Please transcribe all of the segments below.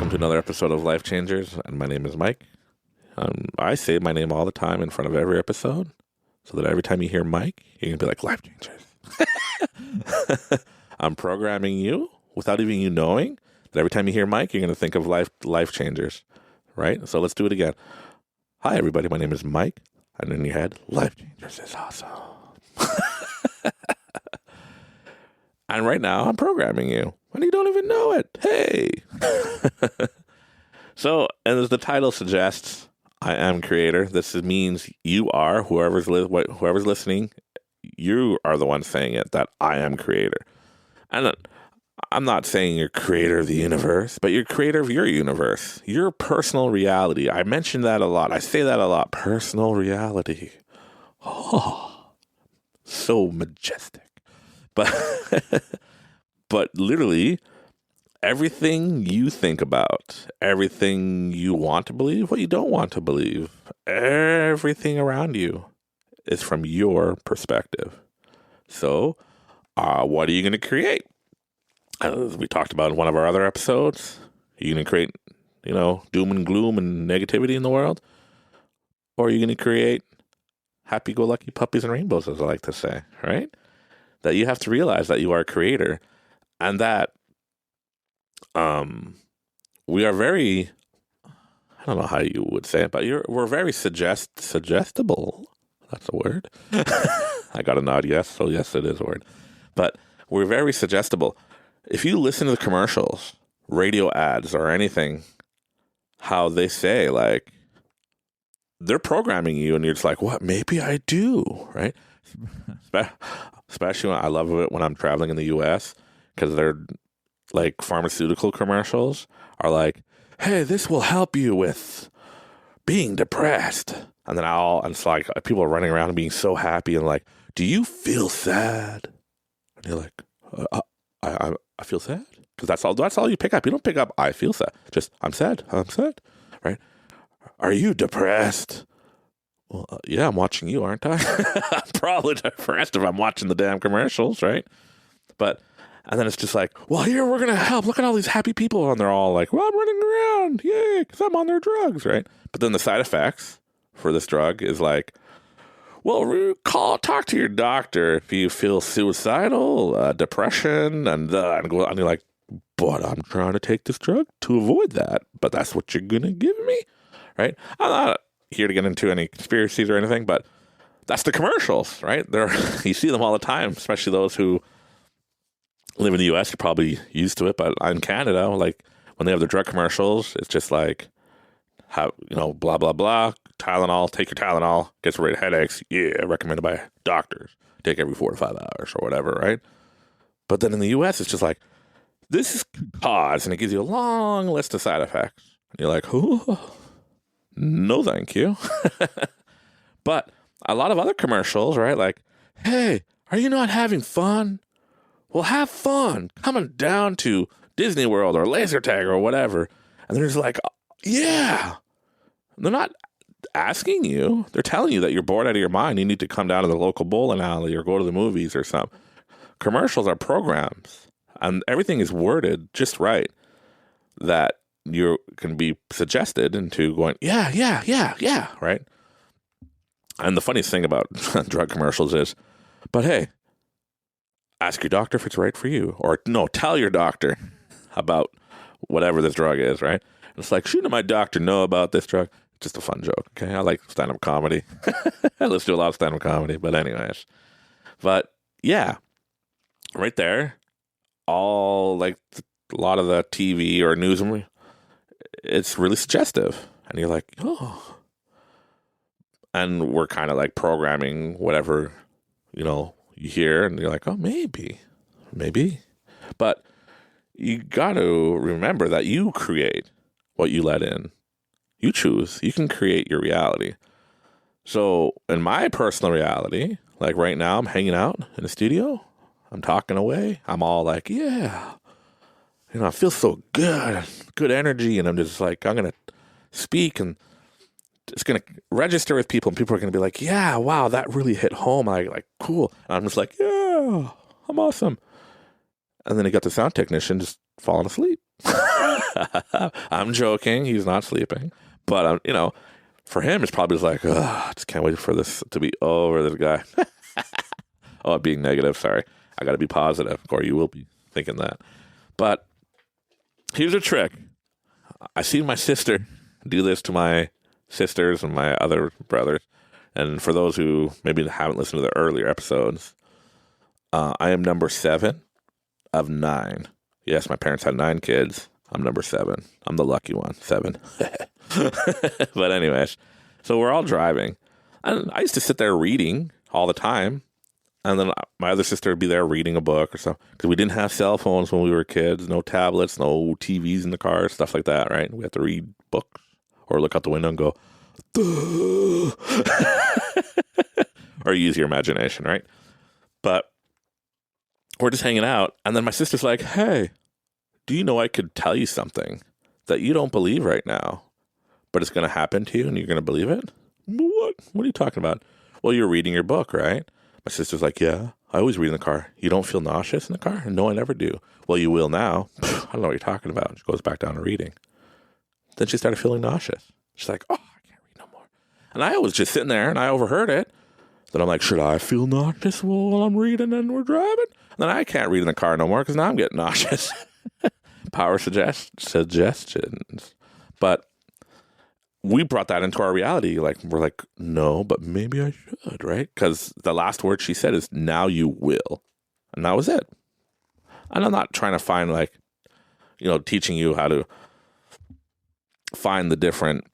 welcome to another episode of Life Changers, and my name is Mike. I say my name all the time in front of every episode, so that every time you hear Mike, you're going to be like, Life Changers. I'm programming you without even you knowing that every time you hear Mike, you're going to think of Life Changers, right? So let's do it again. Hi, everybody. My name is Mike, and in your head, Life Changers is awesome. And right now, I'm programming you, and you don't even know it. Hey! So, and as the title suggests, I am creator. This means you are, whoever's listening, you are the one saying it, that I am creator. And I'm not saying you're creator of the universe, but you're creator of your universe, your personal reality. I mention that a lot. I say that a lot. Personal reality. Oh, so majestic. But literally, everything you think about, everything you want to believe, what you don't want to believe, everything around you is from your perspective. So, what are you going to create? As we talked about in one of our other episodes, you're going to create, doom and gloom and negativity in the world? Or are you going to create happy-go-lucky puppies and rainbows, as I like to say, right? That you have to realize that you are a creator, and that we are very, I don't know how you would say it, but we're very suggestible. That's a word. I got a nod, yes, so yes, it is a word. But we're very suggestible. If you listen to the commercials, radio ads, or anything, how they say, like, they're programming you, and you're just like, what? Maybe I do, right? Especially I love it when I'm traveling in the U.S., because they're like pharmaceutical commercials are like, hey, this will help you with being depressed. And then it's like people are running around and being so happy and like, do you feel sad? And you're like, I feel sad? Because that's all you pick up. You don't pick up, I feel sad. Just, I'm sad, right? Are you depressed? Well, yeah, I'm watching you, aren't I? I'm probably depressed if I'm watching the damn commercials, right? And then it's just like, well, here, we're going to help. Look at all these happy people. And they're all like, well, I'm running around. Yay, because I'm on their drugs, right? But then the side effects for this drug is like, well, talk to your doctor if you feel suicidal, depression, and you're like, but I'm trying to take this drug to avoid that. But that's what you're going to give me, right? I'm not here to get into any conspiracies or anything, but that's the commercials, right? You see them all the time, especially those who live in the U.S., you're probably used to it, but in Canada, like when they have their drug commercials, it's just like, blah, blah, blah, Tylenol, take your Tylenol, gets rid of headaches, recommended by doctors, take every 4 to 5 hours or whatever, right? But then in the U.S., it's just like, this is cause, and it gives you a long list of side effects. And you're like, oh, no thank you. But a lot of other commercials, right, like, hey, are you not having fun? Well, have fun coming down to Disney World or laser tag or whatever. And they're just like, yeah. They're not asking you. They're telling you that you're bored out of your mind. You need to come down to the local bowling alley or go to the movies or something. Commercials are programs, and everything is worded just right that you can be suggested into going, yeah, right? And the funniest thing about drug commercials is, but hey, ask your doctor if it's right for you. Or no, tell your doctor about whatever this drug is, right? And it's like, shouldn't my doctor know about this drug? Just a fun joke, okay? I like stand-up comedy. Let's do a lot of stand-up comedy, but anyways. But yeah, right there, all like a lot of the TV or news, it's really suggestive. And you're like, oh. And we're kind of like programming whatever, you hear, and you're like, oh, maybe. But you got to remember that you create what you let in. You choose. You can create your reality. So in my personal reality, like right now, I'm hanging out in the studio. I'm talking away. I'm all like, yeah. I feel so good energy. And I'm just like, I'm going to speak, and it's going to register with people, and people are going to be like, yeah, wow, that really hit home. Like, cool. And I'm just like, yeah, I'm awesome. And then I got the sound technician just falling asleep. I'm joking. He's not sleeping. But, for him, it's probably just like, I just can't wait for this to be over, this guy. Oh, being negative. Sorry. I got to be positive, or you will be thinking that. But here's a trick. I see my sister do this to my sisters and my other brothers. And for those who maybe haven't listened to the earlier episodes, I am number 7 of 9. Yes, my parents had 9 kids. I'm number 7. I'm the lucky one, 7. But anyways, so we're all driving. And I used to sit there reading all the time. And then my other sister would be there reading a book or something. Because we didn't have cell phones when we were kids. No tablets, no TVs in the car, stuff like that, right? We had to read books or look out the window and go, or use your imagination, right? But we're just hanging out. And then my sister's like, hey, do you know I could tell you something that you don't believe right now, but it's going to happen to you and you're going to believe it? What? What are you talking about? Well, you're reading your book, right? My sister's like, yeah, I always read in the car. You don't feel nauseous in the car? No, I never do. Well, you will now. I don't know what you're talking about. She goes back down to reading. Then she started feeling nauseous. She's like, oh, I can't read no more. And I was just sitting there and I overheard it. Then I'm like, should I feel nauseous while I'm reading and we're driving? And then I can't read in the car no more because now I'm getting nauseous. Power suggestions. But we brought that into our reality. Like, we're like, no, but maybe I should, right? Because the last word she said is, now you will. And that was it. And I'm not trying to find, like, teaching you how to find the different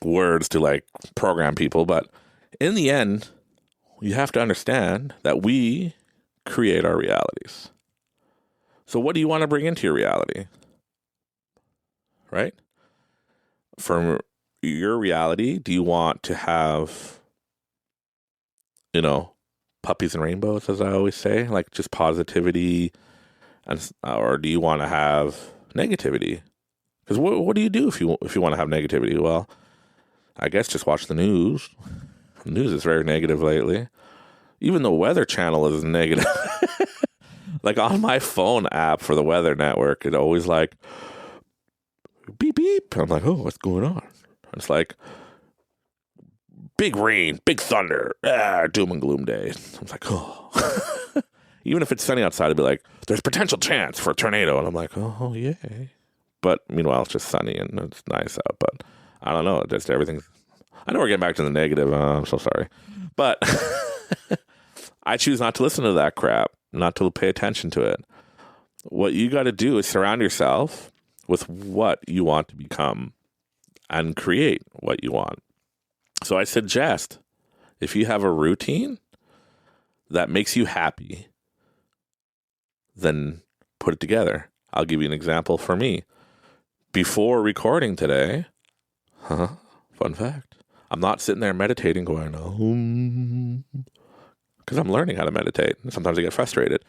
words to, like, program people. But in the end, you have to understand that we create our realities. So what do you want to bring into your reality? Right? From your reality, do you want to have, puppies and rainbows, as I always say, like just positivity, or do you want to have negativity? Because what do you do if you want to have negativity? Well, I guess just watch the news. The news is very negative lately. Even the Weather Channel is negative. Like on my phone app for the Weather Network, it always like beep beep. I'm like, oh, what's going on? It's like big rain, big thunder, doom and gloom day. I'm like, oh. Even if it's sunny outside, I'd be like, there's potential chance for a tornado. And I'm like, oh, yay. But meanwhile, it's just sunny and it's nice out. But I don't know. Just everything. I know we're getting back to the negative. I'm so sorry. But I choose not to listen to that crap, not to pay attention to it. What you got to do is surround yourself with what you want to become and create what you want. So I suggest if you have a routine that makes you happy, then put it together. I'll give you an example for me. Before recording today, fun fact, I'm not sitting there meditating going, because I'm learning how to meditate. Sometimes I get frustrated.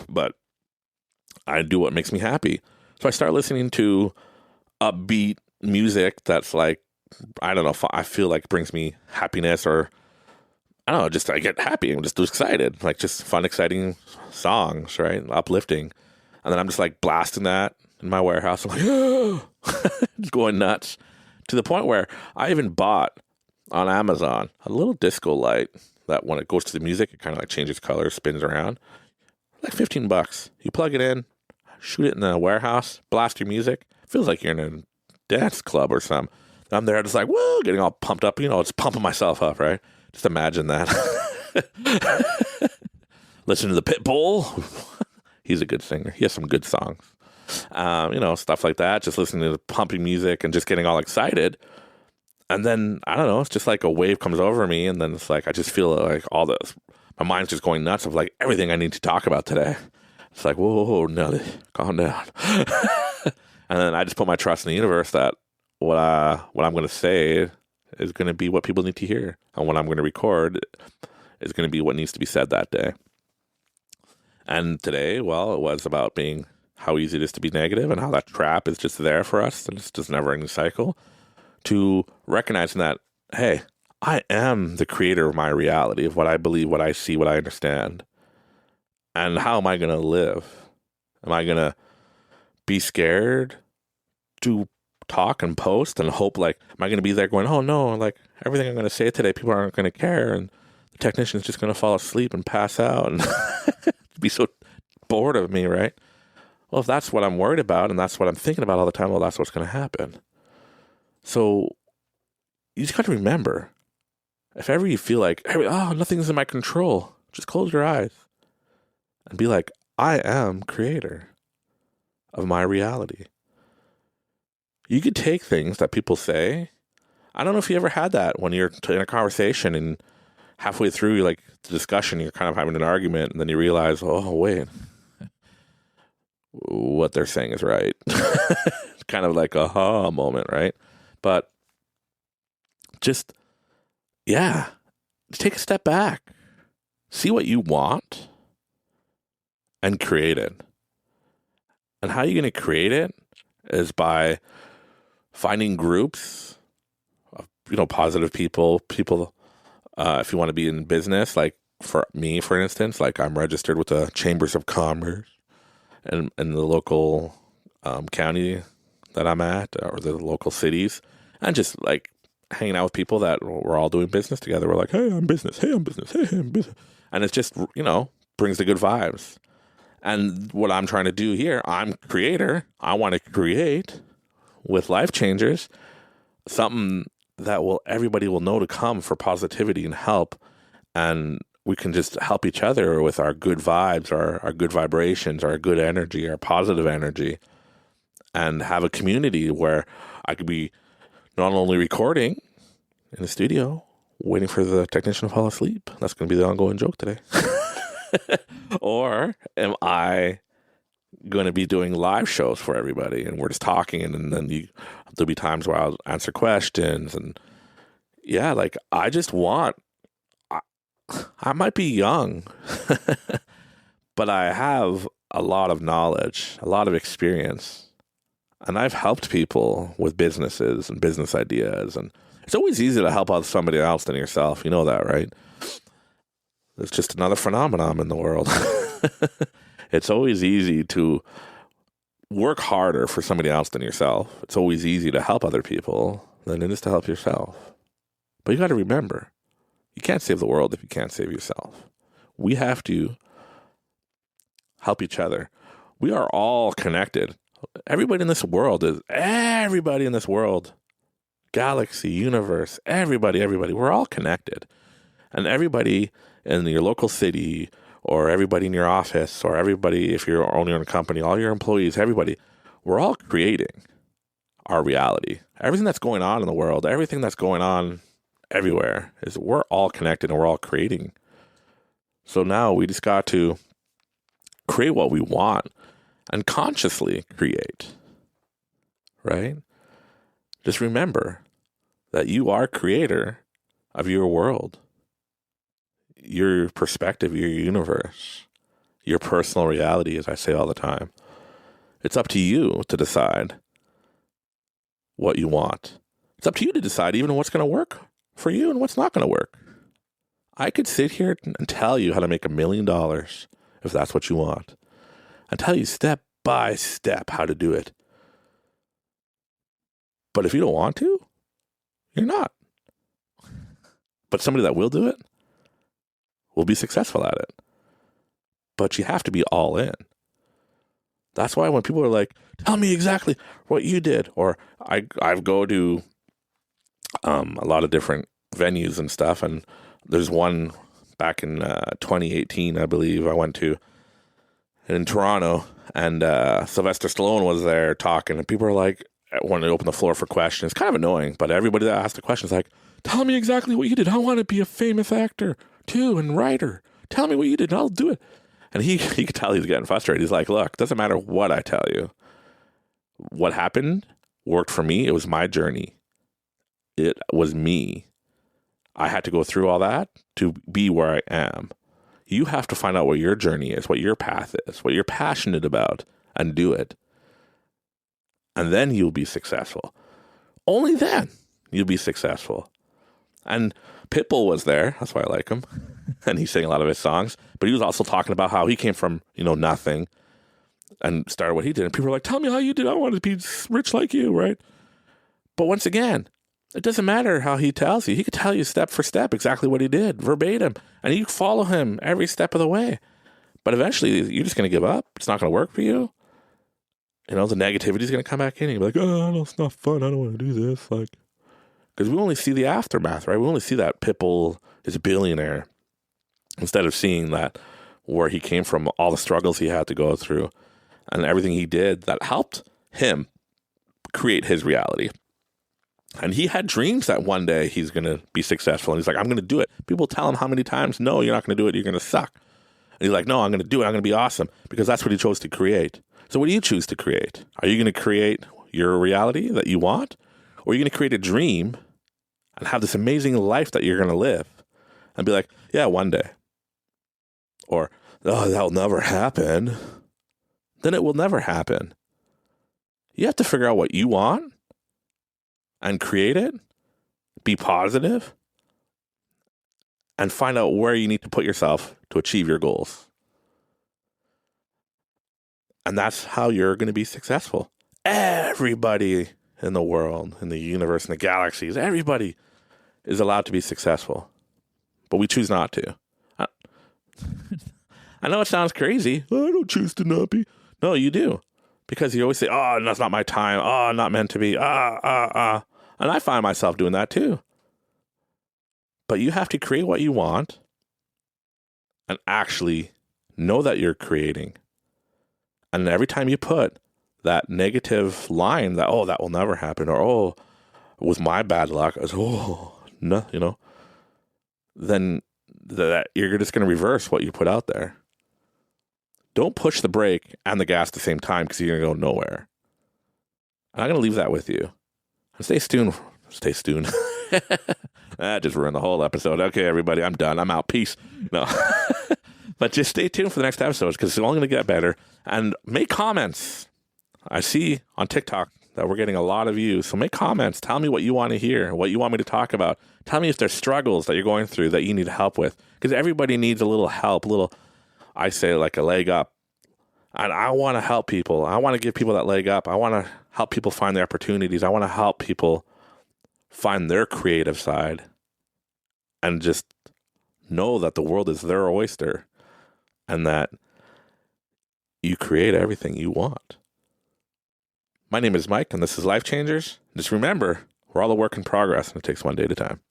But I do what makes me happy. So I start listening to upbeat music that's like, I don't know, if I feel like brings me happiness, or I don't know, just I get happy and just excited. Like just fun, exciting songs, right? Uplifting. And then I'm just like blasting that in my warehouse. I'm like, just going nuts, to the point where I even bought on Amazon a little disco light that when it goes to the music, it kind of like changes color, spins around. Like $15. You plug it in, shoot it in the warehouse, blast your music. Feels like you're in a dance club or something. I'm there just like, whoa, getting all pumped up, just pumping myself up, right? Just imagine that. Listen to the Pitbull. He's a good singer. He has some good songs. Stuff like that. Just listening to the pumping music and just getting all excited. And then, I don't know, it's just like a wave comes over me. And then it's like, I just feel like my mind's just going nuts of like everything I need to talk about today. It's like, whoa, Nelly, calm down. And then I just put my trust in the universe that what I'm going to say is going to be what people need to hear. And what I'm going to record is going to be what needs to be said that day. And today, well, it was about being how easy it is to be negative and how that trap is just there for us. And it's just a never-ending cycle. To recognizing that, hey, I am the creator of my reality, of what I believe, what I see, what I understand. And how am I going to live? Am I going to be scared to talk and post and hope, like, am I going to be there going, oh no, like everything I'm going to say today, people aren't going to care, and the technician's just going to fall asleep and pass out and be so bored of me, right? Well, if that's what I'm worried about and that's what I'm thinking about all the time, well, that's what's going to happen. So you just got to remember, if ever you feel like, oh, nothing's in my control, just close your eyes and be like, I am creator of my reality. You could take things that people say. I don't know if you ever had that when you're in a conversation and halfway through, like, the discussion, you're kind of having an argument, and then you realize, oh, wait, what they're saying is right. It's kind of like a aha moment, right? But just, take a step back. See what you want and create it. And how are you going to create it is by finding groups of, positive people, if you want to be in business, like for me, for instance, like I'm registered with the Chambers of Commerce and in the local county that I'm at, or the local cities, and just like hanging out with people that we're all doing business together. We're like, hey, I'm business. Hey, I'm business. Hey, I'm business. And it's just, brings the good vibes. And what I'm trying to do here, I'm creator. I want to create with Life Changers something that everybody will know to come for positivity and help. And we can just help each other with our good vibes, our good vibrations, our good energy, our positive energy, and have a community where I could be not only recording in the studio, waiting for the technician to fall asleep. That's going to be the ongoing joke today. Or am I going to be doing live shows for everybody, and we're just talking, and then there'll be times where I'll answer questions, and like I just want, I might be young, but I have a lot of knowledge, a lot of experience, and I've helped people with businesses and business ideas, and it's always easy to help out somebody else than yourself. You know that, right? It's just another phenomenon in the world. It's always easy to work harder for somebody else than yourself. It's always easy to help other people than it is to help yourself. But you got to remember, you can't save the world if you can't save yourself. We have to help each other. We are all connected. Everybody in this world, galaxy, universe, everybody, we're all connected. And everybody in your local city, or everybody in your office, or everybody, if you're owning a company, all your employees, everybody, we're all creating our reality. Everything that's going on in the world, everything that's going on everywhere, is we're all connected and we're all creating. So now we just got to create what we want and consciously create, right? Just remember that you are creator of your world, your perspective, your universe, your personal reality, as I say all the time. It's up to you to decide what you want. It's up to you to decide even what's going to work for you and what's not going to work. I could sit here and tell you how to make $1 million if that's what you want, and tell you step by step how to do it. But if you don't want to, you're not. But somebody that will do it will be successful at it. But you have to be all in. That's why when people are like, tell me exactly what you did, or I go to a lot of different venues and stuff, and there's one back in 2018, I believe, I went to in Toronto, and Sylvester Stallone was there talking, and people are like, wanted to open the floor for questions. It's kind of annoying, but everybody that asked the questions like, tell me exactly what you did. I want to be a famous actor too and writer. Tell me what you did and I'll do it. And he could tell he's getting frustrated. He's like, look, doesn't matter what I tell you. What happened worked for me. It was my journey. It was me. I had to go through all that to be where I am. You have to find out what your journey is, what your path is, what you're passionate about, and do it. And then you'll be successful. Only then you'll be successful. And Pitbull was there. That's why I like him. And he sang a lot of his songs. But he was also talking about how he came from, nothing. and started what he did. And people were like, tell me how you did. I want to be rich like you, right? But once again, it doesn't matter how he tells you. He could tell you step for step exactly what he did, verbatim. And you follow him every step of the way. But eventually, you're just going to give up. It's not going to work for you. The negativity is going to come back in. And you're like, oh, no, it's not fun. I don't want to do this. Because we only see the aftermath, right? We only see that Pitbull is a billionaire instead of seeing that where he came from, all the struggles he had to go through, and everything he did that helped him create his reality. And he had dreams that one day he's going to be successful. And he's like, I'm going to do it. People tell him how many times, no, you're not going to do it. You're going to suck. And he's like, no, I'm going to do it. I'm going to be awesome, because that's what he chose to create. So what do you choose to create? Are you going to create your reality that you want? Or are you going to create a dream and have this amazing life that you're going to live and be like, yeah, one day. Or, oh, that'll never happen. Then it will never happen. You have to figure out what you want and create it, be positive, and find out where you need to put yourself to achieve your goals. And that's how you're going to be successful. Everybody in the world, in the universe, in the galaxies, everybody is allowed to be successful. But we choose not to. I know it sounds crazy. I don't choose to not be. No, you do. Because you always say, oh, that's not my time. Oh, not meant to be. And I find myself doing that too. But you have to create what you want and actually know that you're creating. And every time you put that negative line that, oh, that will never happen, or, oh, with my bad luck, no, then that you're just going to reverse what you put out there. Don't push the brake and the gas at the same time, because you're going to go nowhere. And I'm going to leave that with you. And stay tuned. That just ruined the whole episode. Okay, everybody, I'm done. I'm out. Peace. No. But just stay tuned for the next episodes, because it's only going to get better. And make comments. I see on TikTok that we're getting a lot of views. So make comments. Tell me what you want to hear, what you want me to talk about. Tell me if there's struggles that you're going through that you need help with. Because everybody needs a little help, I say like a leg up. And I want to help people. I want to give people that leg up. I want to help people find their opportunities. I want to help people find their creative side and just know that the world is their oyster and that you create everything you want. My name is Mike, and this is Life Changers. Just remember, we're all a work in progress, and it takes one day at a time.